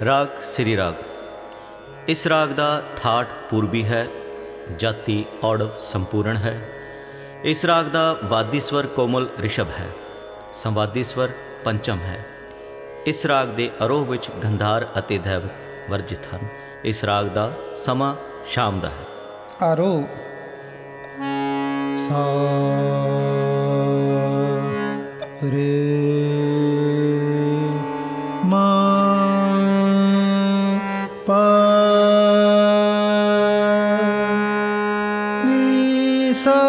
राग श्री राग। इस राग का थाट पूर्वी है, जाति औड़व संपूर्ण है। इस राग का वादी स्वर कोमल ऋषभ है, संवादी स्वर पंचम है। इस राग के आरोह विच गंधार अते दैवत वर्जित हैं। इस राग का समा शाम का है। आरोह सा रे मा पा नी सा।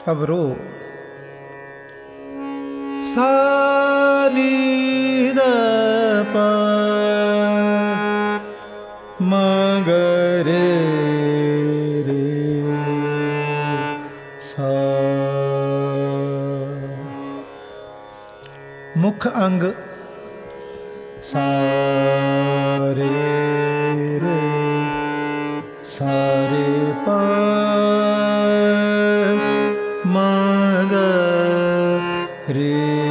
अब रो सा नी द पा मा ग रे रे सा। मुख अंग सा रे रे सा रे पा मा ग रे